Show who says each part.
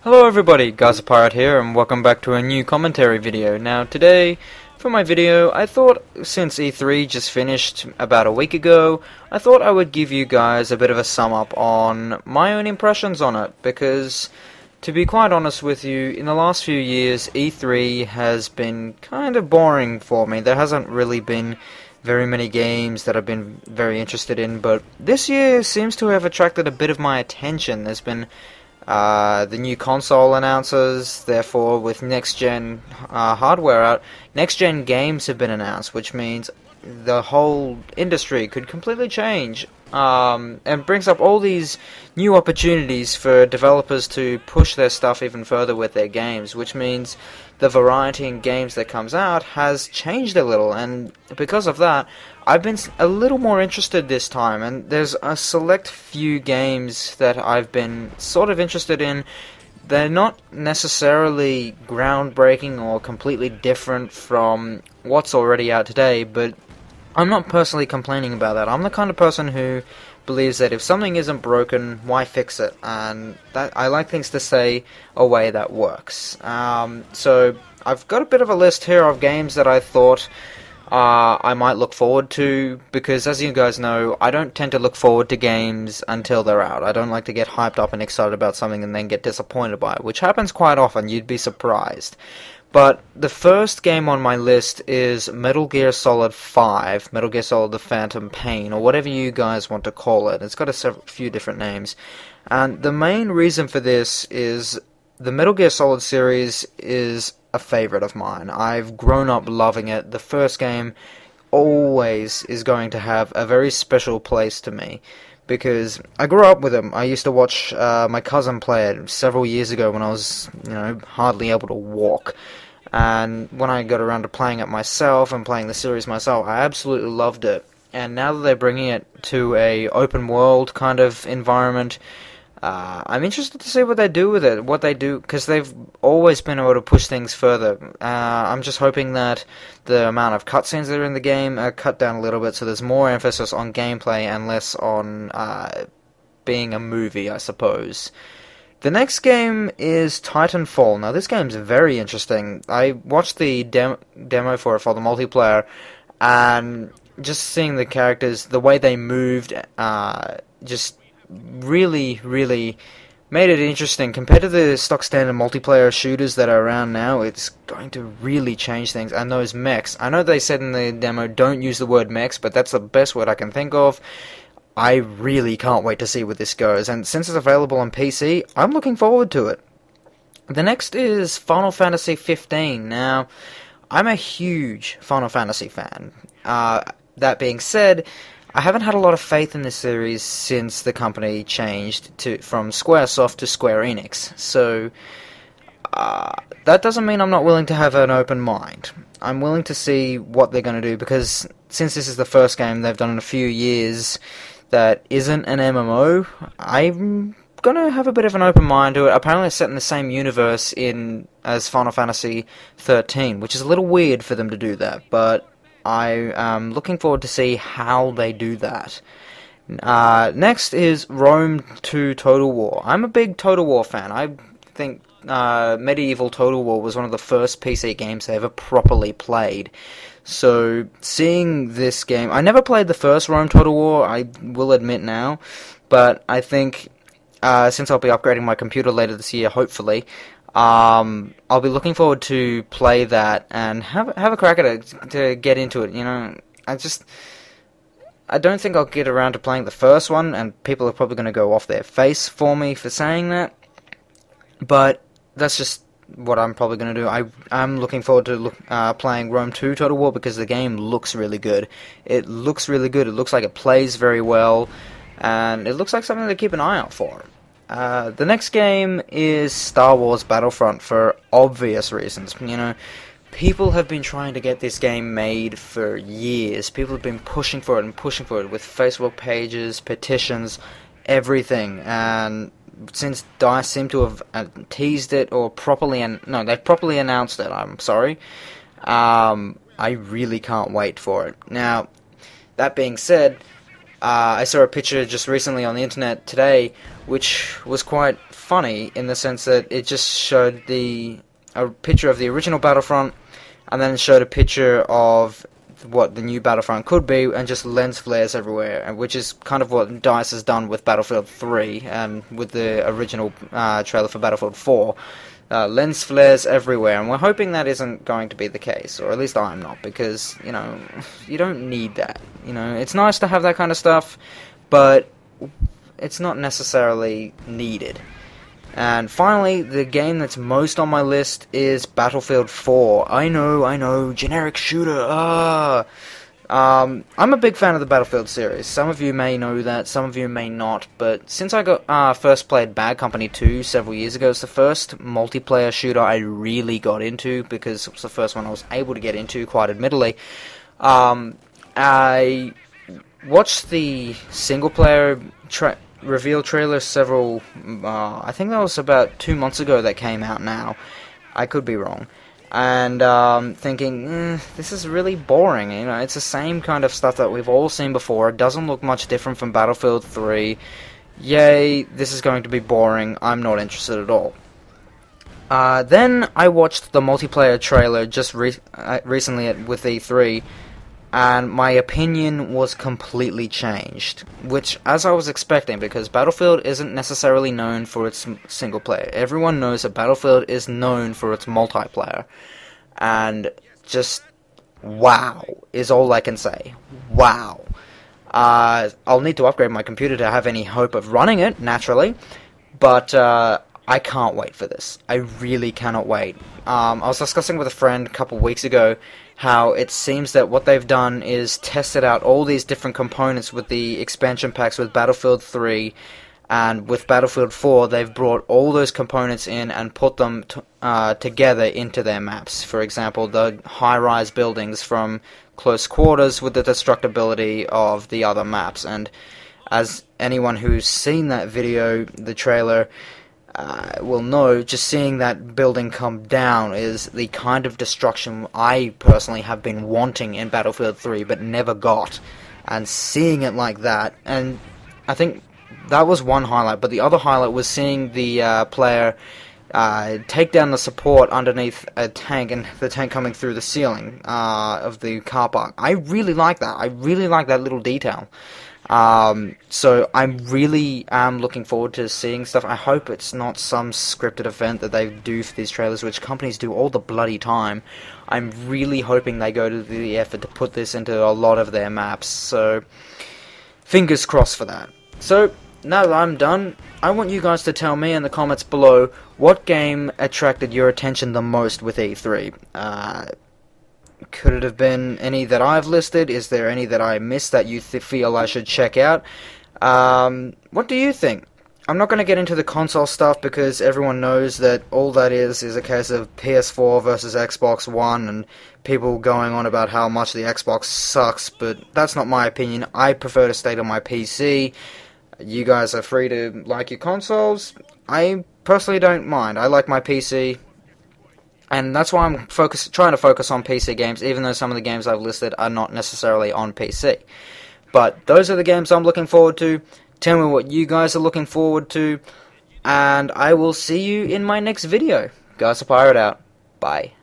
Speaker 1: Hello everybody, Gyzerpirate here, and welcome back to a new commentary video. Now today, for my video, I thought since E3 just finished about a week ago, I thought I would give you guys a bit of a sum up on my own impressions on it, because to be quite honest with you, in the last few years, E3 has been kind of boring for me. There hasn't really been very many games that I've been very interested in, but this year seems to have attracted a bit of my attention. There's been the new console announcers, therefore with next-gen hardware out, next-gen games have been announced, which means the whole industry could completely change, and brings up all these new opportunities for developers to push their stuff even further with their games, which means the variety in games that comes out has changed a little, and because of that, I've been a little more interested this time, and there's a select few games that I've been sort of interested in. They're not necessarily groundbreaking or completely different from what's already out today, but I'm not personally complaining about that. I'm the kind of person who believes that if something isn't broken, why fix it? And that I like things to stay a way that works. So I've got a bit of a list here of games that I thought I might look forward to, because as you guys know, I don't tend to look forward to games until they're out. I don't like to get hyped up and excited about something and then get disappointed by it, which happens quite often. You'd be surprised. But the first game on my list is Metal Gear Solid 5, Metal Gear Solid The Phantom Pain, or whatever you guys want to call it. It's got a few different names. And the main reason for this is the Metal Gear Solid series is a favorite of mine. I've grown up loving it. The first game always is going to have a very special place to me, because I grew up with him. I used to watch my cousin play it several years ago when I was, hardly able to walk. And when I got around to playing it myself and playing the series myself, I absolutely loved it. And now that they're bringing it to a open world kind of environment, I'm interested to see what they do with it, because they've always been able to push things further. I'm just hoping that the amount of cutscenes that are in the game are cut down a little bit, so there's more emphasis on gameplay and less on being a movie, I suppose. The next game is Titanfall. Now, this game's very interesting. I watched the demo for it for the multiplayer, and just seeing the characters, the way they moved, just really made it interesting. Compared to the stock standard multiplayer shooters that are around now, it's going to really change things. And those mechs, I know they said in the demo don't use the word mechs, but that's the best word I can think of. I really can't wait to see where this goes, and since it's available on PC, I'm looking forward to it. The next is Final Fantasy 15. Now, I'm a huge Final Fantasy fan. That being said, I haven't had a lot of faith in this series since the company changed from Squaresoft to Square Enix. So, that doesn't mean I'm not willing to have an open mind. I'm willing to see what they're going to do, because since this is the first game they've done in a few years that isn't an MMO, I'm going to have a bit of an open mind to it. Apparently it's set in the same universe as Final Fantasy 13, which is a little weird for them to do that, but I am looking forward to see how they do that. Next is Rome 2 Total War. I'm a big Total War fan. I think Medieval Total War was one of the first PC games I ever properly played. So, seeing this game, I never played the first Rome Total War, I will admit now, but I think, since I'll be upgrading my computer later this year, hopefully, I'll be looking forward to play that and have a crack at it, to get into it. I don't think I'll get around to playing the first one, and people are probably going to go off their face for me for saying that, but that's just what I'm probably going to do. I'm looking forward to playing Rome 2 Total War, because the game looks really good. It looks really good. It looks like it plays very well, and it looks like something to keep an eye out for. The next game is Star Wars Battlefront, for obvious reasons. People have been trying to get this game made for years. People have been pushing for it with Facebook pages, petitions, everything, and since DICE seem to have teased it, or they've properly announced it, I'm sorry, I really can't wait for it. Now, that being said, I saw a picture just recently on the internet today, which was quite funny in the sense that it just showed a picture of the original Battlefront, and then it showed a picture of what the new Battlefront could be, and just lens flares everywhere, which is kind of what DICE has done with Battlefield 3 and with the original trailer for Battlefield 4. Lens flares everywhere, and we're hoping that isn't going to be the case, or at least I'm not, because, you know, you don't need that. You know, it's nice to have that kind of stuff, but it's not necessarily needed. And finally, the game that's most on my list is Battlefield 4. I know, generic shooter, I'm a big fan of the Battlefield series. Some of you may know that, some of you may not, but since I first played Bad Company 2 several years ago, it's the first multiplayer shooter I really got into, because it was the first one I was able to get into, quite admittedly. I watched the single-player reveal trailer several, I think that was about 2 months ago that came out now. I could be wrong. And thinking, this is really boring, you know, it's the same kind of stuff that we've all seen before. It doesn't look much different from Battlefield 3. Yay, this is going to be boring, I'm not interested at all. Then I watched the multiplayer trailer just recently with E3, and my opinion was completely changed, which, as I was expecting, because Battlefield isn't necessarily known for its single player. Everyone knows that Battlefield is known for its multiplayer, and just wow is all I can say. Wow. I'll need to upgrade my computer to have any hope of running it, naturally, but I can't wait for this. I really cannot wait. I was discussing with a friend a couple weeks ago how it seems that what they've done is tested out all these different components with the expansion packs with Battlefield 3, and with Battlefield 4 they've brought all those components in and put them together into their maps. For example, the high-rise buildings from close quarters with the destructibility of the other maps. And as anyone who's seen that video, the trailer, will know, just seeing that building come down is the kind of destruction I personally have been wanting in Battlefield 3 but never got. And seeing it like that, and I think that was one highlight, but the other highlight was seeing the player take down the support underneath a tank, and the tank coming through the ceiling of the car park. I really like that. I really like that little detail. So I'm really looking forward to seeing stuff. I hope it's not some scripted event that they do for these trailers, which companies do all the bloody time. I'm really hoping they go to the effort to put this into a lot of their maps, so fingers crossed for that. So now that I'm done, I want you guys to tell me in the comments below what game attracted your attention the most with E3. Could it have been any that I've listed? Is there any that I missed that you feel I should check out? What do you think? I'm not going to get into the console stuff because everyone knows that all that is a case of PS4 versus Xbox One and people going on about how much the Xbox sucks, but that's not my opinion. I prefer to stay on my PC. You guys are free to like your consoles. I personally don't mind. I like my PC. And that's why I'm trying to focus on PC games, even though some of the games I've listed are not necessarily on PC. But those are the games I'm looking forward to. Tell me what you guys are looking forward to, and I will see you in my next video. Gyzerpirate out. Bye.